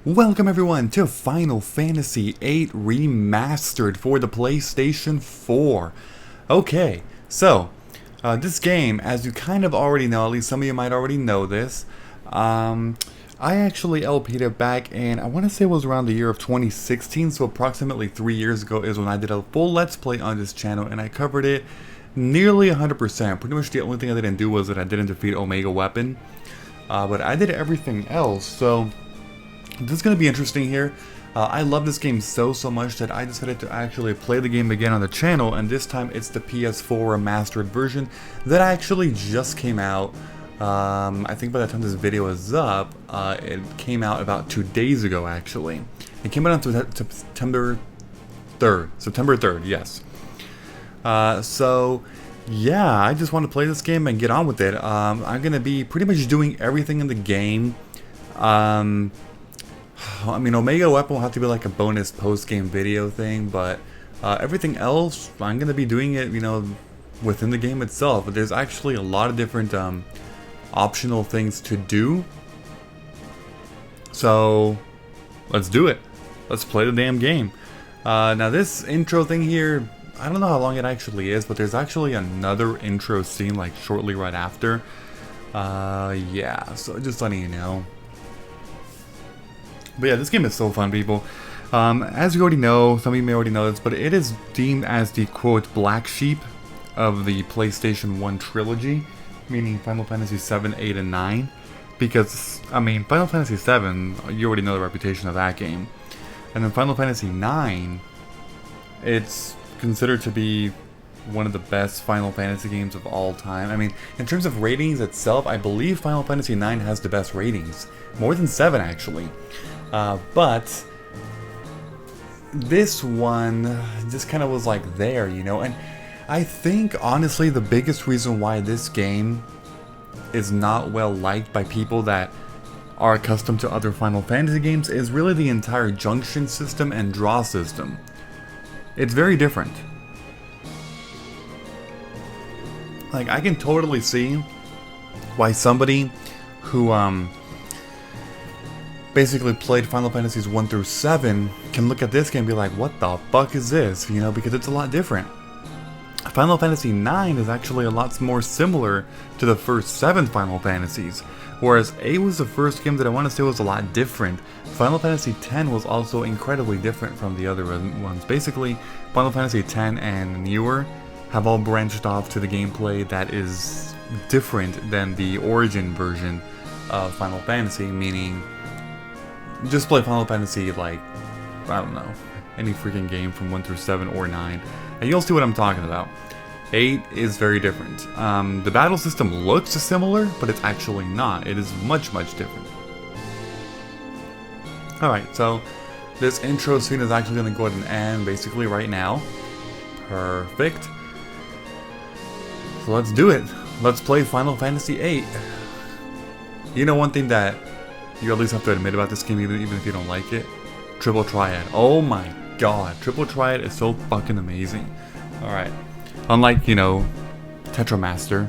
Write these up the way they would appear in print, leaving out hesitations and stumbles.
Welcome everyone to Final Fantasy VIII Remastered for the PlayStation 4. Okay, so this game, as you kind of already know, at least some of you might already know this, I actually LP'd it back in, I want to say it was around the year of 2016, so approximately 3 years ago is when I did a full Let's Play on this channel, and I covered it nearly 100%. Pretty much the only thing I didn't do was that I didn't defeat Omega Weapon, but I did everything else, so this is going to be interesting here. I love this game so much that I decided to actually play the game again on the channel, and this time it's the PS4 Remastered version that actually just came out. I think by the time this video is up, it came out about 2 days ago actually. It came out on September 3rd. September 3rd, yes. So yeah, I just want to play this game and get on with it. I'm going to be pretty much doing everything in the game. I mean, Omega Weapon will have to be like a bonus post-game video thing, but everything else, I'm going to be doing it, you know, within the game itself. But there's actually a lot of different optional things to do. So, let's do it. Let's play the damn game. Now this intro thing here, I don't know how long it actually is, but there's actually another intro scene like shortly right after. Yeah, so just letting you know. But yeah, this game is so fun, people. As you already know, some of you may already know this, but it is deemed as the, quote, black sheep of the PlayStation 1 trilogy, meaning Final Fantasy VII, 8, and 9. Because, I mean, Final Fantasy VII, you already know the reputation of that game. And then Final Fantasy IX, it's considered to be one of the best Final Fantasy games of all time. I mean, in terms of ratings itself, I believe Final Fantasy IX has the best ratings. More than 7, actually. But this one just kind of was like there, you know, and I think honestly the biggest reason why this game is not well liked by people that are accustomed to other Final Fantasy games is really the entire Junction system and draw system. It's very different. Like, I can totally see why somebody who basically played Final Fantasies 1 through 7 can look at this game and be like, what the fuck is this? You know, because it's a lot different. Final Fantasy IX is actually a lot more similar to the first 7 Final Fantasies, whereas 8 was the first game that I want to say was a lot different. Final Fantasy X was also incredibly different from the other ones. Basically, Final Fantasy X and newer have all branched off to the gameplay that is different than the origin version of Final Fantasy, meaning just play Final Fantasy like, I don't know, any freaking game from 1 through 7 or 9, and you'll see what I'm talking about. 8 is very different. The battle system looks similar, but it's actually not. It is much different. Alright, so this intro scene is actually going to go ahead and end basically right now. Perfect. So let's do it. Let's play Final Fantasy VIII. You know, one thing that you at least have to admit about this game, even if you don't like it, Triple Triad. Oh my god, Triple Triad is so fucking amazing. Alright. Unlike, you know, Tetramaster,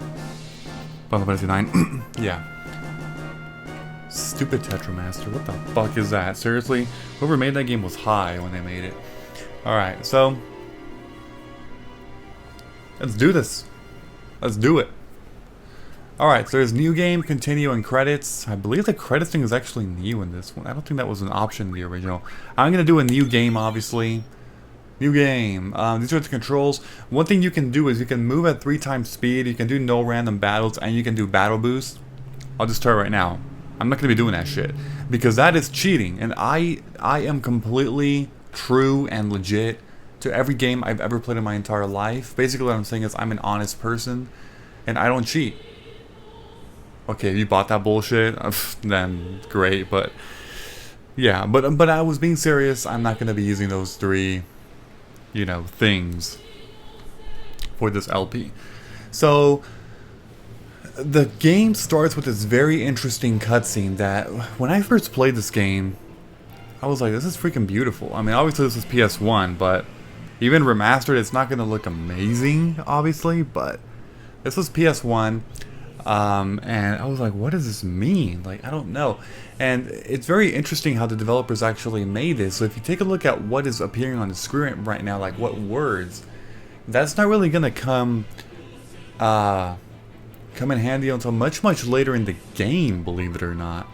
Final Fantasy IX. Yeah. Stupid Tetramaster. What the fuck is that? Seriously? Whoever made that game was high when they made it. Alright, so let's do this. Let's do it. Alright, so there's new game, continue, and credits. I believe the credits thing is actually new in this one. I don't think that was an option in the original. I'm going to do a new game, obviously. New game. These are the controls. One thing you can do is you can move at 3 times speed, you can do no random battles, and you can do battle boost. I'll just tell you right now, I'm not going to be doing that shit. Because that is cheating, and I am completely true and legit to every game I've ever played in my entire life. Basically what I'm saying is I'm an honest person, and I don't cheat. Okay, if you bought that bullshit, then great, but yeah, but I was being serious. I'm not going to be using those 3, you know, things for this LP. So the game starts with this very interesting cutscene that when I first played this game, I was like, this is freaking beautiful. I mean, obviously this is PS1, but even remastered, it's not going to look amazing, obviously, but this was PS1. And I was like, what does this mean? Like, I don't know. And it's very interesting how the developers actually made this. So if you take a look at what is appearing on the screen right now, like what words, that's not really gonna come in handy until much later in the game, believe it or not.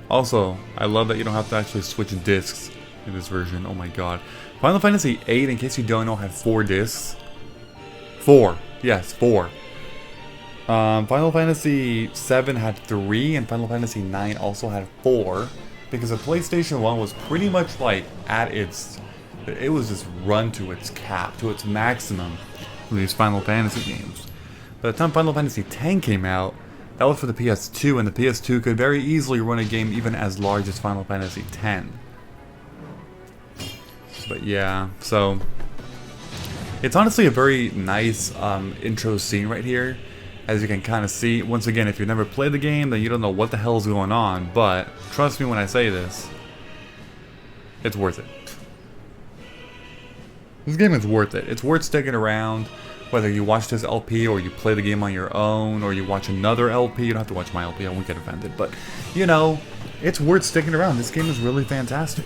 Also, I love that you don't have to actually switch discs in this version. Oh my god. Final Fantasy VIII, in case you don't know, had 4 discs. 4. Yes, 4. Final Fantasy VII had 3, and Final Fantasy IX also had 4. Because the PlayStation 1 was pretty much like at its... It was just run to its cap, to its maximum with these Final Fantasy games. By the time Final Fantasy X came out, that was for the PS2, and the PS2 could very easily run a game even as large as Final Fantasy X. But yeah, so... It's honestly a very nice intro scene right here. As you can kind of see, once again, if you've never played the game, then you don't know what the hell is going on. But, trust me when I say this, it's worth it. This game is worth it. It's worth sticking around. Whether you watch this LP, or you play the game on your own, or you watch another LP. You don't have to watch my LP, I won't get offended. But, you know, it's worth sticking around. This game is really fantastic.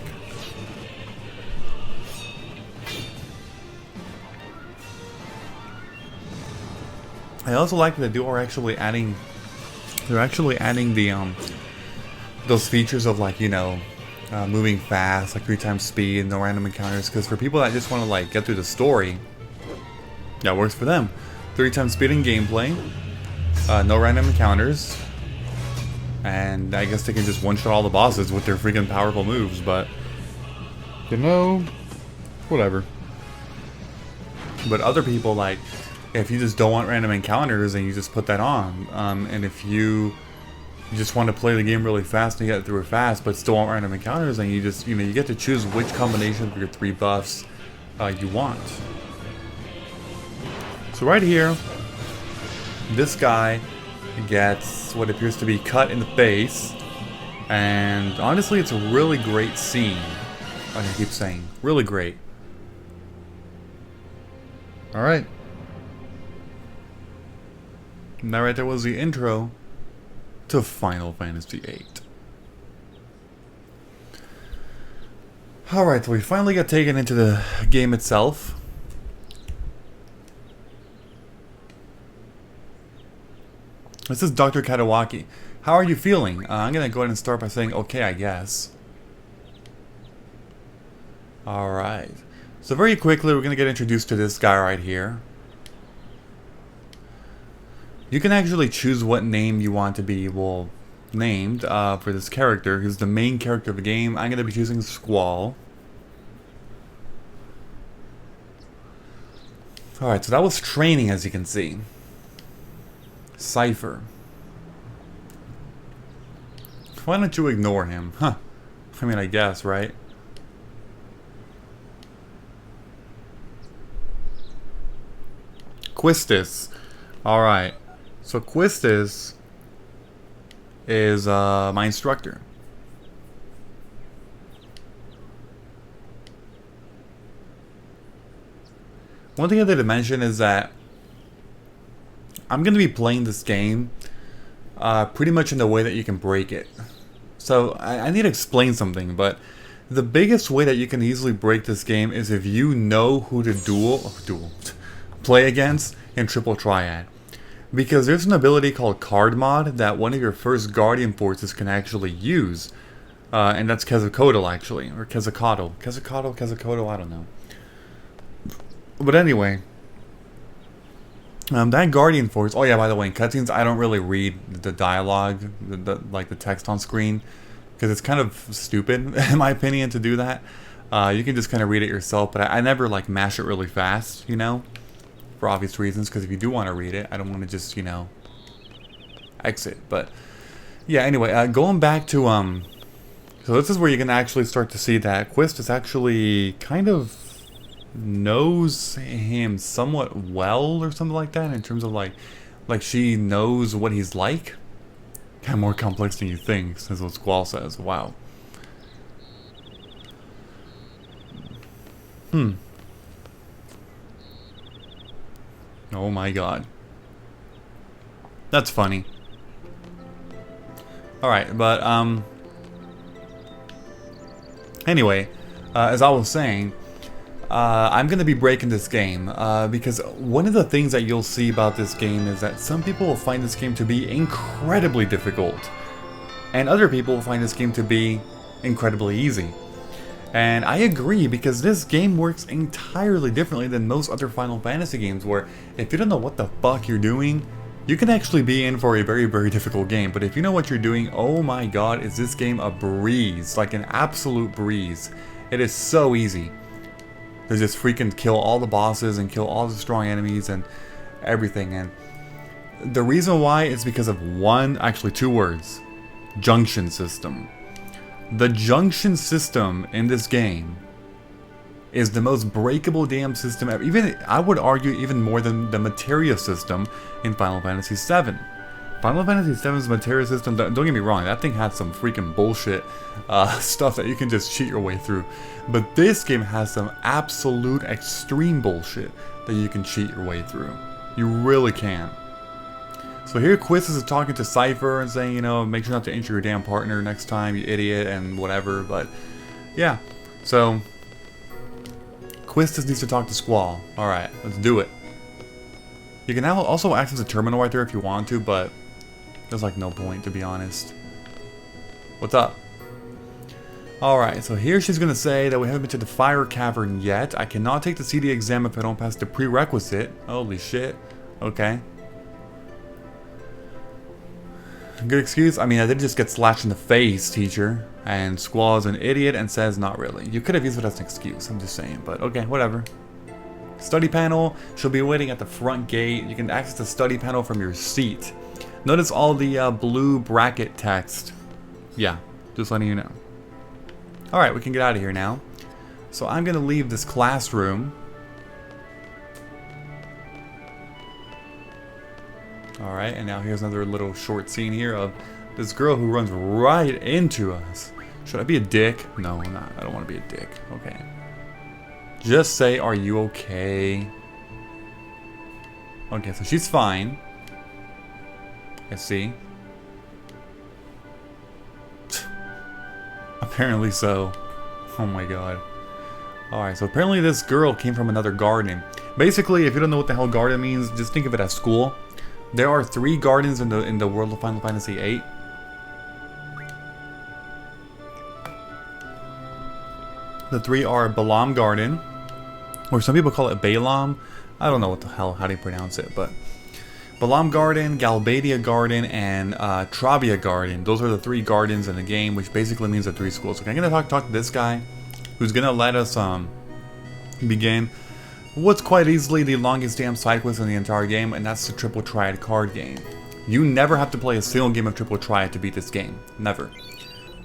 I also like that they're actually adding the those features of, like, you know, moving fast, like 3 times speed, no random encounters. Because for people that just want to like get through the story, that works for them. 3 times speed in gameplay, no random encounters, and I guess they can just one-shot all the bosses with their freaking powerful moves. But you know, whatever. But other people, like, if you just don't want random encounters, and you just put that on, and if you just want to play the game really fast and get through it fast, but still want random encounters, and you just, you know, you get to choose which combination of your 3 buffs you want. So right here, this guy gets what appears to be cut in the face, and honestly, it's a really great scene. Like I keep saying, really great. All right. And that right there was the intro to Final Fantasy VIII. Alright, so we finally got taken into the game itself. This is Dr. Katawaki. How are you feeling? I'm going to go ahead and start by saying okay, I guess. Alright. So very quickly, we're going to get introduced to this guy right here. You can actually choose what name you want to be, well, named for this character, who's the main character of the game. I'm going to be choosing Squall. Alright, so that was training, as you can see. Cypher. Why don't you ignore him? Huh. I mean, I guess, right? Quistis. Alright. So Quistis is my instructor. One thing I did mention is that I'm going to be playing this game pretty much in the way that you can break it. So I need to explain something, but the biggest way that you can easily break this game is if you know who to play against in Triple Triad. Because there's an ability called Card Mod that one of your first Guardian Forces can actually use. And that's Quetzalcoatl, actually. Or Quetzalcoatl. Quetzalcoatl, I don't know. But anyway. That Guardian Force... Oh yeah, by the way, in cutscenes, I don't really read the dialogue, like the text on screen. Because it's kind of stupid, in my opinion, to do that. You can just kind of read it yourself, but I never, like, mash it really fast, you know? For obvious reasons, because if you do want to read it, I don't want to just, you know, exit. But yeah, anyway, going back to so this is where you can actually start to see that Quistis actually kind of knows him somewhat well, or something like that, in terms of like she knows what he's like. Kind of more complex than you think, is what Squall says. Wow. Oh my god. That's funny. Alright, but, anyway, as I was saying, I'm going to be breaking this game, because one of the things that you'll see about this game is that some people will find this game to be incredibly difficult, and other people will find this game to be incredibly easy. And I agree, because this game works entirely differently than most other Final Fantasy games, where if you don't know what the fuck you're doing, you can actually be in for a very, very difficult game. But if you know what you're doing, oh my god, is this game a breeze, like an absolute breeze. It is so easy to just freaking kill all the bosses and kill all the strong enemies and everything. And the reason why is because of actually two words: Junction system. The Junction system in this game is the most breakable damn system ever. Even, I would argue, even more than the materia system in Final Fantasy VII. Final Fantasy VII's materia system, don't get me wrong, that thing had some freaking bullshit stuff that you can just cheat your way through. But this game has some absolute extreme bullshit that you can cheat your way through. You really can. So here Quist is talking to Cypher and saying, you know, make sure not to injure your damn partner next time, you idiot, and whatever. But yeah, so Quist just needs to talk to Squall. Alright, let's do it. You can now also access the terminal right there if you want to, but there's like no point, to be honest. What's up? Alright, so here she's gonna say that we haven't been to the fire cavern yet. I cannot take the CD exam if I don't pass the prerequisite. Holy shit. Okay. Good excuse? I mean, I did just get slashed in the face, teacher. And Squall is an idiot and says not really. You could have used it as an excuse, I'm just saying, but okay, whatever. Study panel, she'll be waiting at the front gate. You can access the study panel from your seat. Notice all the blue bracket text. Yeah, just letting you know. Alright, we can get out of here now. So I'm gonna leave this classroom. Alright, and now here's another little short scene here of this girl who runs right into us. Should I be a dick? No, I'm not. I don't want to be a dick. Okay. Just say, are you okay? Okay, so she's fine. I see. Apparently so. Oh my god. Alright, so apparently this girl came from another garden. Basically, if you don't know what the hell garden means, just think of it as school. There are 3 gardens in the world of Final Fantasy VIII. The 3 are Balam Garden, or some people call it Balam. I don't know what the hell, how do you pronounce it, but Balam Garden, Galbadia Garden, and Travia Garden. Those are the 3 gardens in the game, which basically means the 3 schools. Okay, I'm gonna talk to this guy, who's gonna let us begin what's quite easily the longest damn side quest in the entire game, and that's the Triple Triad card game. You never have to play a single game of Triple Triad to beat this game. Never.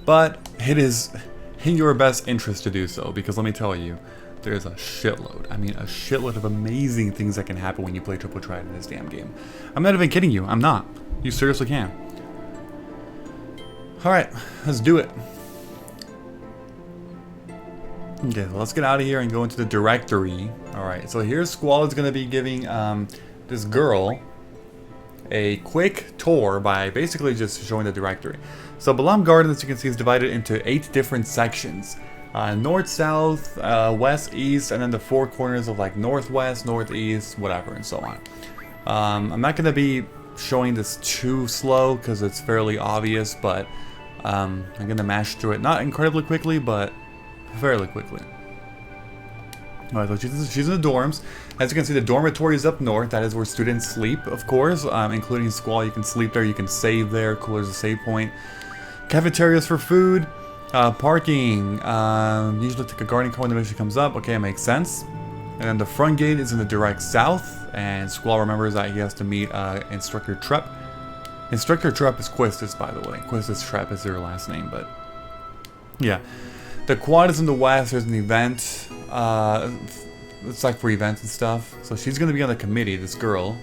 But it is in your best interest to do so, because let me tell you, there's a shitload. I mean, a shitload of amazing things that can happen when you play Triple Triad in this damn game. I'm not even kidding you. I'm not. You seriously can. Alright, let's do it. Okay, so let's get out of here and go into the directory. Alright, so here's Squall is going to be giving this girl a quick tour by basically just showing the directory. So Balam Garden, as you can see, is divided into 8 different sections. North, south, west, east, and then the 4 corners of like northwest, northeast, whatever, and so on. I'm not going to be showing this too slow because it's fairly obvious, but I'm going to mash through it. Not incredibly quickly, but fairly quickly. Alright, so she's in the dorms. As you can see, the dormitory is up north. That is where students sleep, of course, including Squall. You can sleep there, you can save there. Cooler's a save point. Cafeterias for food. Parking. Usually take a guarding car when the mission comes up. Okay, it makes sense. And then the front gate is in the direct south. And Squall remembers that he has to meet Instructor Trepp. Instructor Trepp is Quistis, by the way. Quistis Trepp is their last name, but yeah. The quad is in the west. There's an event. It's like for events and stuff. So she's gonna be on the committee, this girl.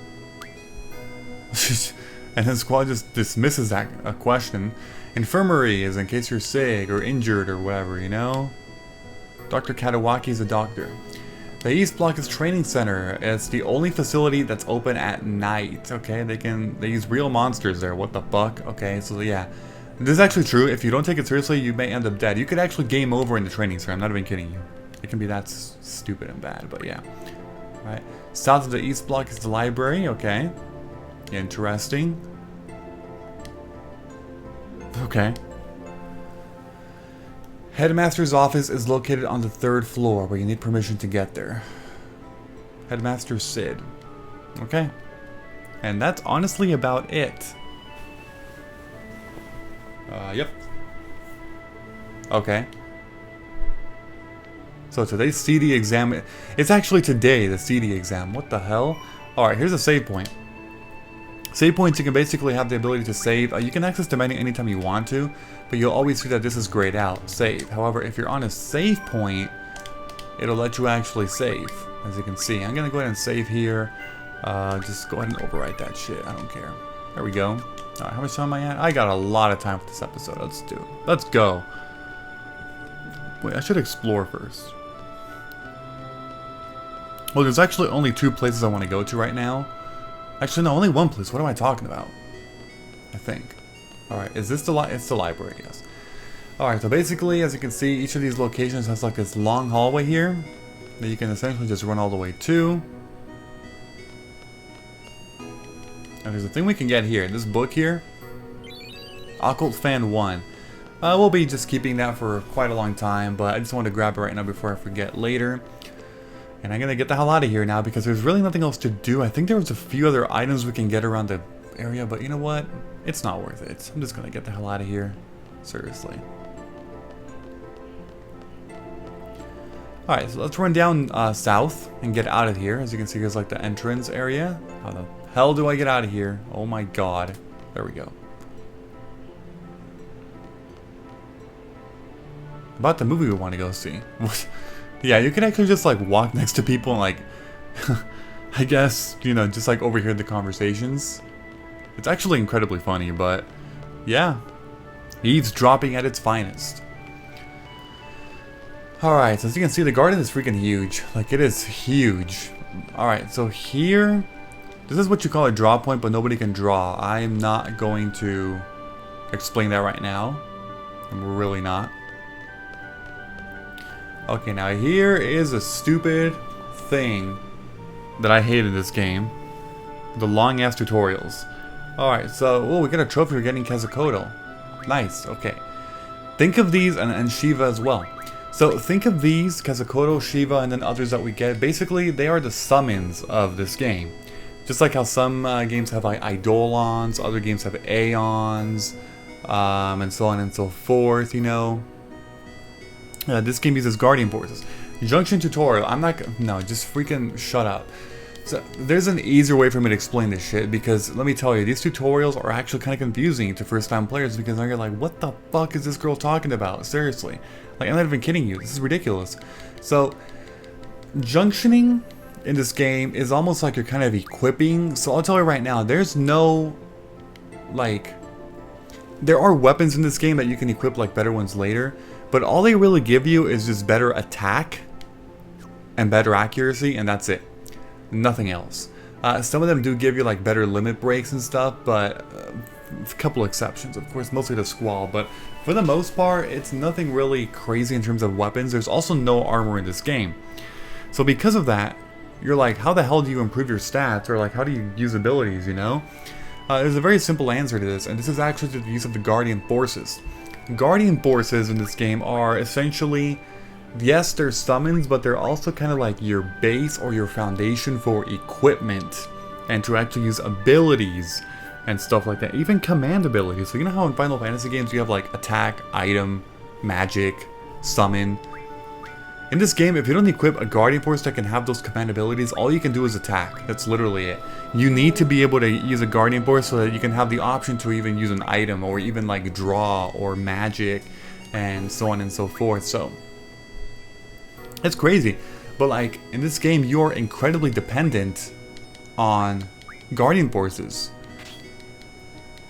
And then Squad just dismisses that question. Infirmary is in case you're sick or injured or whatever, you know? Dr. Katawaki is a doctor. The East Block is training center. It's the only facility that's open at night. Okay, they use real monsters there. What the fuck? Okay, so yeah. This is actually true. If you don't take it seriously, you may end up dead. You could actually game over in the training center. I'm not even kidding you. It can be that stupid and bad, but yeah. All right. South of the East Block is the library. Okay. Interesting. Okay. Headmaster's office is located on the 3rd floor, where you need permission to get there. Headmaster Sid. Okay. And that's honestly about it. Yep. Okay. So today's CD exam. It's actually today, the CD exam. What the hell? Alright, here's a save point. Save points, you can basically have the ability to save. You can access them anytime you want to, but you'll always see that this is grayed out, save. However, if you're on a save point, it'll let you actually save, as you can see. I'm going to go ahead and save here. Just go ahead and overwrite that shit. I don't care. There we go. Alright, how much time am I at? I got a lot of time for this episode. Let's do it. Let's go. Wait, I should explore first. Well, there's actually only 2 places I want to go to right now. Actually, no, only 1 place. What am I talking about? I think. Alright, is this the it's the library, yes. Alright, so basically, as you can see, each of these locations has like this long hallway here that you can essentially just run all the way to. And there's a thing we can get here. This book here, Occult Fan 1. We'll be just keeping that for quite a long time, but I just wanted to grab it right now before I forget later. And I'm gonna get the hell out of here now because there's really nothing else to do. I think there was a few other items we can get around the area, but you know what? It's not worth it. I'm just gonna get the hell out of here. Seriously. Alright, so let's run down south and get out of here. As you can see, here's like the entrance area. How the hell do I get out of here? Oh my god. There we go. About the movie we want to go see. Yeah, you can actually just like walk next to people and like, I guess, you know, just like overhear the conversations. It's actually incredibly funny, but yeah, eavesdropping at its finest. Alright, so as you can see, the garden is freaking huge. Like, it is huge. Alright, so here, this is what you call a draw point, but nobody can draw. I'm not going to explain that right now. I'm really not. Okay, now here is a stupid thing that I hate in this game. The long-ass tutorials. Alright, so, oh, we got a trophy for getting Quetzalcoatl. Nice, okay. Think of these, and Shiva as well. So, think of these, Quetzalcoatl, Shiva, and then others that we get. Basically, they are the summons of this game. Just like how some games have like Eidolons, other games have Aeons, and so on and so forth, you know. This game uses Guardian Forces. Junction tutorial. I'm not... No, just freaking shut up. So, there's an easier way for me to explain this shit, because let me tell you, these tutorials are actually kind of confusing to first-time players, because now you're like, what the fuck is this girl talking about? Seriously. Like, I'm not even kidding you. This is ridiculous. So, junctioning in this game is almost like you're kind of equipping. So, I'll tell you right now, there's no... Like... There are weapons in this game that you can equip like better ones later, but all they really give you is just better attack and better accuracy, and that's it. Nothing else. Some of them do give you like better limit breaks and stuff, but a couple exceptions, of course, mostly the Squall, but for the most part, it's nothing really crazy in terms of weapons. There's also no armor in this game. So because of that, you're like, how the hell do you improve your stats, or like, how do you use abilities, you know? There's a very simple answer to this, and this is actually the use of the Guardian Forces. Guardian Forces in this game are essentially, yes, they're summons, but they're also kind of like your base or your foundation for equipment, and to actually use abilities and stuff like that. Even command abilities. So you know how in Final Fantasy games you have like attack, item, magic, summon. In this game, if you don't equip a Guardian Force that can have those command abilities, all you can do is attack. That's literally it. You need to be able to use a Guardian Force so that you can have the option to even use an item, or even like draw, or magic, and so on and so forth. So, it's crazy. But like, in this game, you're incredibly dependent on Guardian Forces.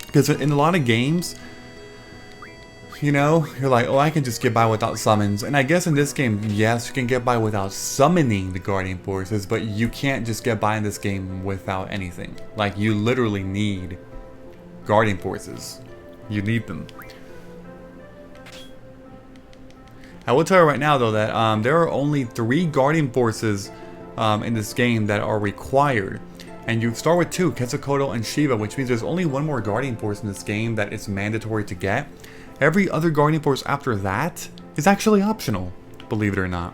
Because in a lot of games, You know, you're like, oh, I can just get by without summons. And I guess in this game, yes, you can get by without summoning the Guardian Forces, but you can't just get by in this game without anything. Like, you literally need Guardian Forces. You need them. I will tell you right now, though, that there are only 3 Guardian Forces in this game that are required. And you start with 2, Quetzalcoatl and Shiva, which means there's only 1 more Guardian Force in this game that it's mandatory to get. Every other Guardian Force after that is actually optional, believe it or not.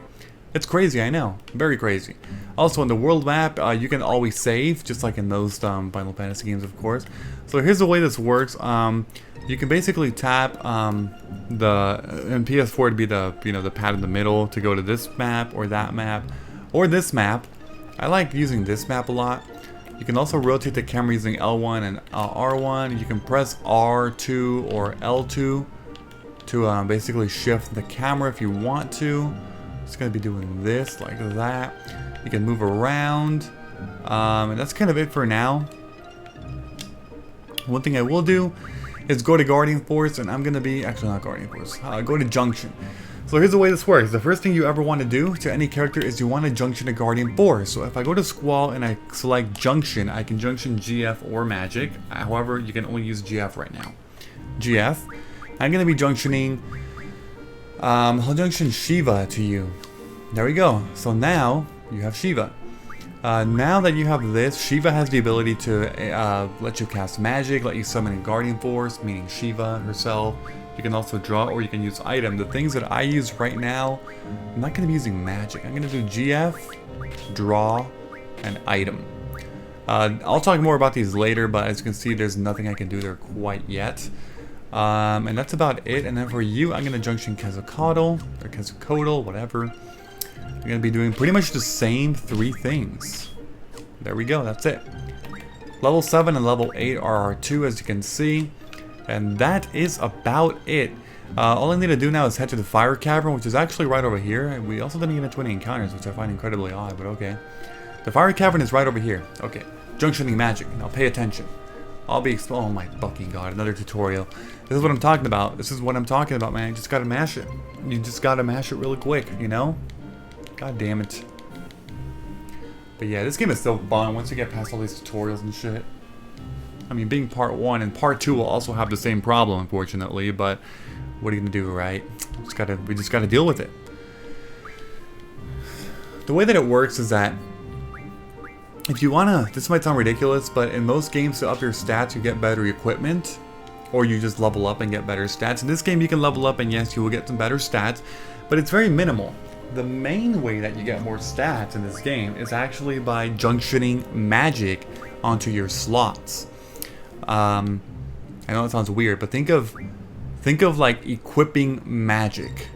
It's crazy, I know. Very crazy. Also, in the world map, you can always save, just like in those Final Fantasy games, of course. So here's the way this works. You can basically tap in PS4 to be the pad in the middle to go to this map or that map or this map. I like using this map a lot. You can also rotate the camera using L1 and R1. You can press R2 or L2 to basically shift the camera if you want to. It's going to be doing this like that. You can move around. And that's kind of it for now. One thing I will do is go to Guardian Force, and I'm going to be, actually not Guardian Force, go to Junction. So here's the way this works. The first thing you ever want to do to any character is you want to junction a Guardian Force. So if I go to Squall and I select Junction, I can junction GF or Magic. However, you can only use GF right now. GF. I'm going to be junctioning, I'll junction Shiva to you. There we go. So now you have Shiva. Now that you have this, Shiva has the ability to let you cast Magic, let you summon a Guardian Force, meaning Shiva herself. You can also draw, or you can use item. The things that I use right now, I'm not going to be using Magic. I'm going to do GF, draw, and item. I'll talk more about these later, but as you can see, there's nothing I can do there quite yet. And that's about it. And then for you, I'm going to junction Quetzalcoatl, or Quetzalcoatl, whatever. I'm going to be doing pretty much the same 3 things. There we go, that's it. Level 7 and level 8 are R2, as you can see. And that is about it. All I need to do now is head to the Fire Cavern, which is actually right over here. And we also didn't get into any encounters, which I find incredibly odd, but okay. The Fire Cavern is right over here. Okay, junctioning magic. Now pay attention. I'll be oh my fucking god, another tutorial. This is what I'm talking about. This is what I'm talking about, man. You just gotta mash it. You just gotta mash it really quick, you know? God damn it. But yeah, this game is so fun once you get past all these tutorials and shit. I mean, being part 1 and part 2 will also have the same problem, unfortunately, but what are you gonna do, right? We just gotta deal with it. The way that it works is that if you wanna, this might sound ridiculous, but in most games to up your stats, you get better equipment, or you just level up and get better stats. In this game, you can level up and yes, you will get some better stats, but it's very minimal. The main way that you get more stats in this game is actually by junctioning magic onto your slots. I know it sounds weird, but think of like equipping magic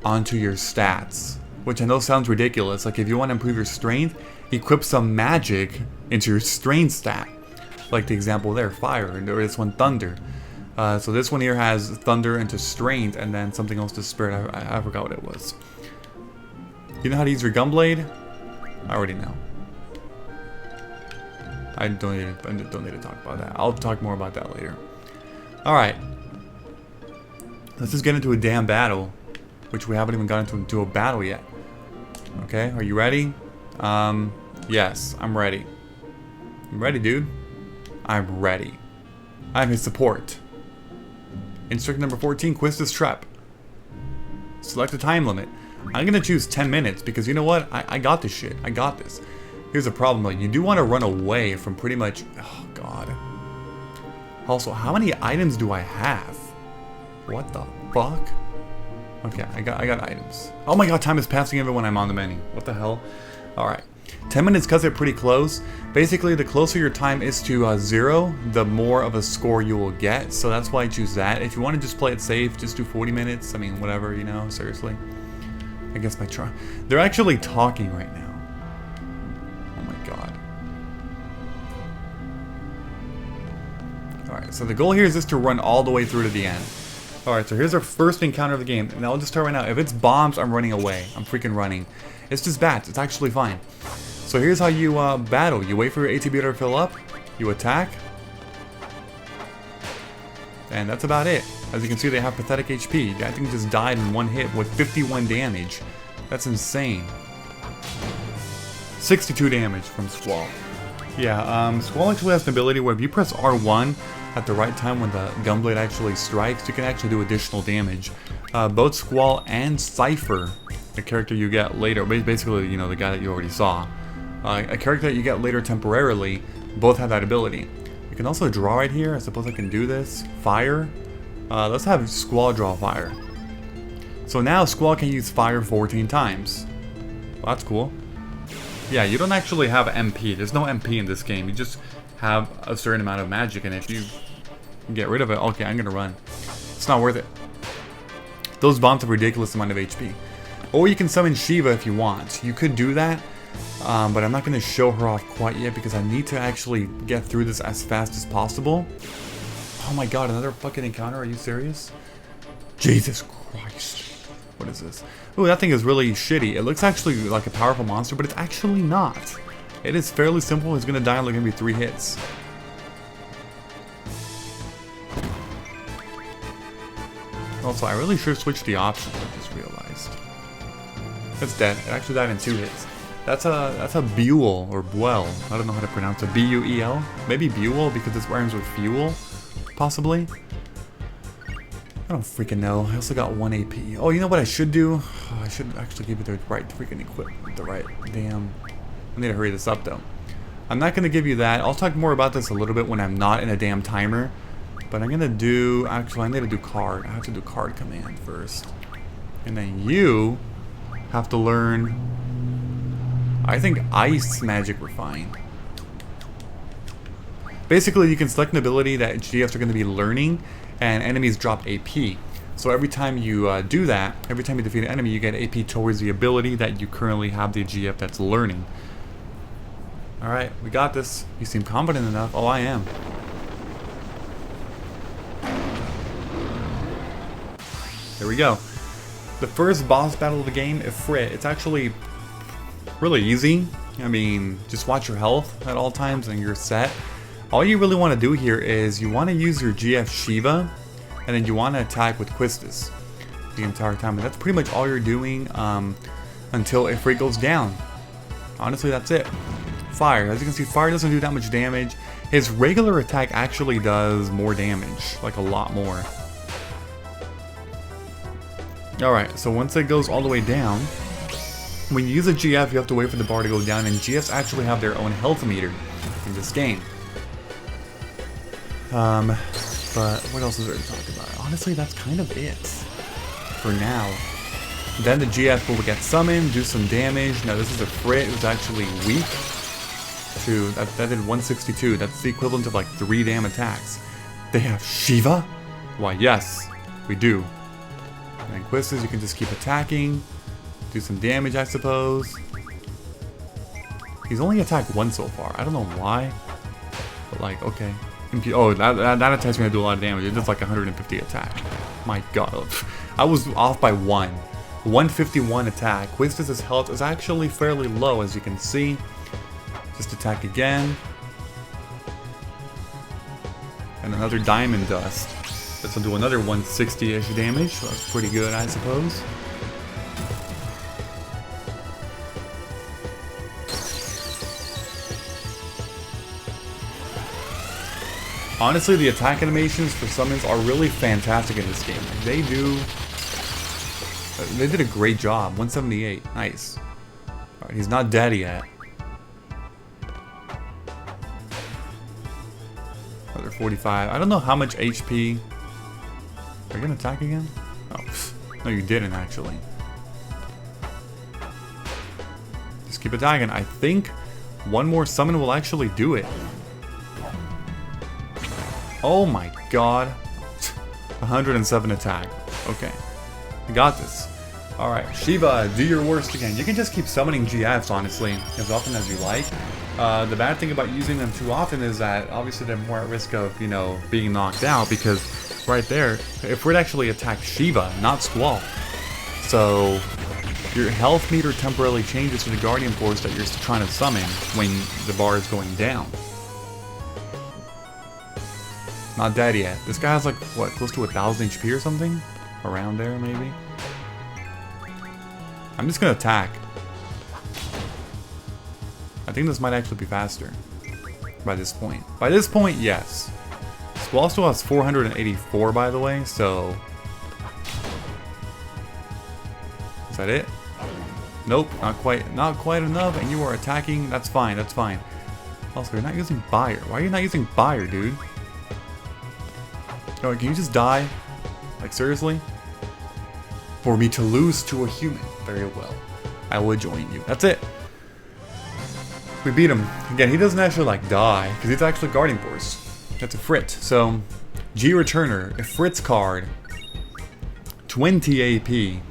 onto your stats, which I know sounds ridiculous. Like if you want to improve your strength, equip some magic into your strength stat. Like the example there, fire, or this one, thunder. So this one here has thunder into strength, and then something else to spirit. I forgot what it was. You know how to use your gunblade? I already know. I don't need to talk about that. I'll talk more about that later. Alright. Let's just get into a damn battle. Which we haven't even gotten into a battle yet. Okay, are you ready? Yes, I'm ready. You ready, dude? I'm ready. I'm his support. Instruction number 14, Quistis Trap. Select a time limit. I'm gonna choose 10 minutes because you know what? I got this shit. I got this. Here's the problem though. You do want to run away from pretty much... Oh, God. Also, how many items do I have? What the fuck? Okay, I got items. Oh my god, time is passing even when I'm on the menu. What the hell? Alright. 10 minutes cuts it pretty close. Basically, the closer your time is to 0, the more of a score you will get. So that's why I choose that. If you want to just play it safe, just do 40 minutes. I mean, whatever, you know, seriously. I guess my try. They're actually talking right now. Oh my god. Alright, so the goal here is just to run all the way through to the end. Alright, so here's our first encounter of the game. And I'll just tell right now, if it's bombs, I'm running away. I'm freaking running. It's just bats. It's actually fine. So here's how you battle. You wait for your ATB to fill up. You attack. And that's about it. As you can see, they have pathetic HP. That thing just died in one hit with 51 damage. That's insane. 62 damage from Squall. Yeah, Squall actually has an ability where if you press R1 at the right time when the Gunblade actually strikes, you can actually do additional damage. Both Squall and Cypher, the character you get later, basically, you know, the guy that you already saw, a character that you get later temporarily, both have that ability. You can also draw right here. I suppose I can do this. Fire. Let's have Squall draw fire. So now Squall can use fire 14 times. Well, that's cool. Yeah, you don't actually have MP. There's no MP in this game. You just have a certain amount of magic, and if you get rid of it, okay, I'm gonna run. It's not worth it. Those bombs have a ridiculous amount of HP. Or you can summon Shiva if you want. You could do that, but I'm not gonna show her off quite yet because I need to actually get through this as fast as possible. Oh my god, another fucking encounter? Are you serious? Jesus Christ. What is this? Ooh, that thing is really shitty. It looks actually like a powerful monster, but it's actually not. It is fairly simple. It's gonna die in like maybe 3 hits. Also, I really should switch the options, I just realized. It's dead. It actually died in 2 hits. That's a Buell, or Buell. I don't know how to pronounce it. B-U-E-L? Maybe Buell because this rhymes with fuel, possibly. I don't freaking know. I also got 1 AP. Oh, you know what I should do? Oh, I should actually give it the right freaking equipment. The right damn. I need to hurry this up though. I'm not gonna give you that. I'll talk more about this a little bit when I'm not in a damn timer. But I'm gonna do. Actually, I need to do card. I have to do card command first, and then you have to learn. I think ice magic refined. Basically, you can select an ability that GFs are going to be learning, and enemies drop AP. So every time you do that, every time you defeat an enemy, you get AP towards the ability that you currently have the GF that's learning. Alright, we got this. You seem confident enough. Oh, I am. There we go. The first boss battle of the game, Ifrit. It's actually really easy. I mean, just watch your health at all times and you're set. All you really want to do here is you want to use your GF Shiva, and then you want to attack with Quistis the entire time. And that's pretty much all you're doing until Ifrit goes down. Honestly, that's it. Fire. As you can see, fire doesn't do that much damage. His regular attack actually does more damage, like a lot more. Alright, so once it goes all the way down, when you use a GF, you have to wait for the bar to go down, and GFs actually have their own health meter in this game. But what else is there to talk about? Honestly, that's kind of it for now. Then the GF will get summoned, do some damage. Now this is a Frit who's actually weak to, that did 162. That's the equivalent of like 3 damn attacks. They have Shiva? Why yes, we do. And then Quistis, you can just keep attacking, do some damage I suppose. He's only attacked 1 so far. I don't know why, but like, okay. Oh, that attack's gonna do a lot of damage. It does like 150 attack. My god. I was off by 1. 151 attack. Quistis' health is actually fairly low, as you can see. Just attack again. And another Diamond Dust. This will do another 160-ish damage, so that's pretty good, I suppose. Honestly, the attack animations for summons are really fantastic in this game. They did a great job. 178, nice. Alright, he's not dead yet. Another 45. I don't know how much HP. Are you gonna attack again? Oh, no, you didn't actually. Just keep attacking. I think one more summon will actually do it. Oh my god. 107 attack. Okay. We got this. Alright, Shiva, do your worst again. You can just keep summoning GFs, honestly, as often as you like. The bad thing about using them too often is that, obviously, they're more at risk of, you know, being knocked out, because right there, if we'd actually attack Shiva, not Squall. So, your health meter temporarily changes to the Guardian Force that you're trying to summon when the bar is going down. Not dead yet. This guy has like, what, close to 1,000 HP or something? Around there, maybe? I'm just gonna attack. I think this might actually be faster. By this point. By this point, yes. Squall still has 484, by the way, so... Is that it? Nope, not quite enough, and you are attacking. That's fine, that's fine. Also, you're not using Buyer. Why are you not using Buyer, dude? Oh, can you just die? Like, seriously? For me to lose to a human. Very well. I will join you. That's it. We beat him. Again, he doesn't actually, like, die, because he's actually Guardian Force. That's a Frit. So, G Returner, a Fritz card. 20 AP.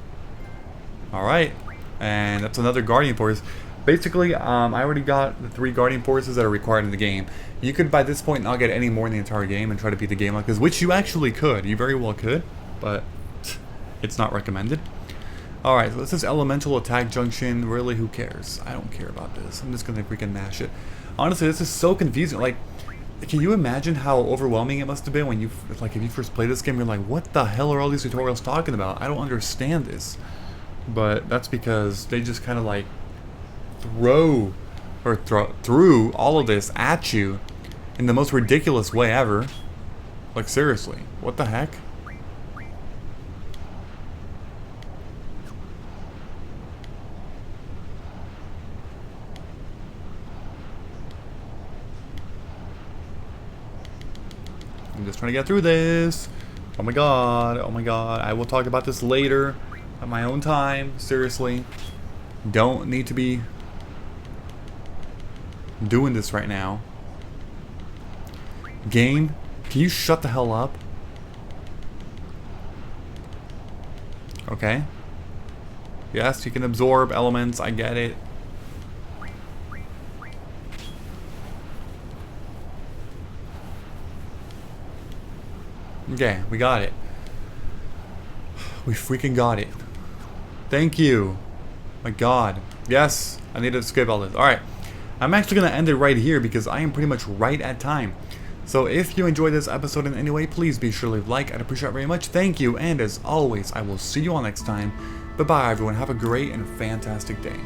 Alright. And that's another Guardian Force. Basically, I already got the 3 Guardian Forces that are required in the game. You could, by this point, not get any more in the entire game and try to beat the game like this, which you actually could. You very well could, but it's not recommended. Alright, so this is Elemental Attack Junction. Really, who cares? I don't care about this. I'm just gonna freaking mash it. Honestly, this is so confusing. Like, can you imagine how overwhelming it must have been when you, like, if you first played this game, you're like, what the hell are all these tutorials talking about? I don't understand this. But that's because they just kind of like threw all of this at you in the most ridiculous way ever. Like, seriously, what the heck? I'm just trying to get through this. Oh my god, oh my god. I will talk about this later at my own time. Seriously. Don't need to be doing this right now. Game, can you shut the hell up? Okay. Yes, you can absorb elements, I get it. Okay, we got it. We freaking got it. Thank you. My god. Yes, I need to skip all this. Alright. I'm actually going to end it right here because I am pretty much right at time. So if you enjoyed this episode in any way, please be sure to leave a like. I'd appreciate it very much. Thank you. And as always, I will see you all next time. Bye-bye, everyone. Have a great and fantastic day.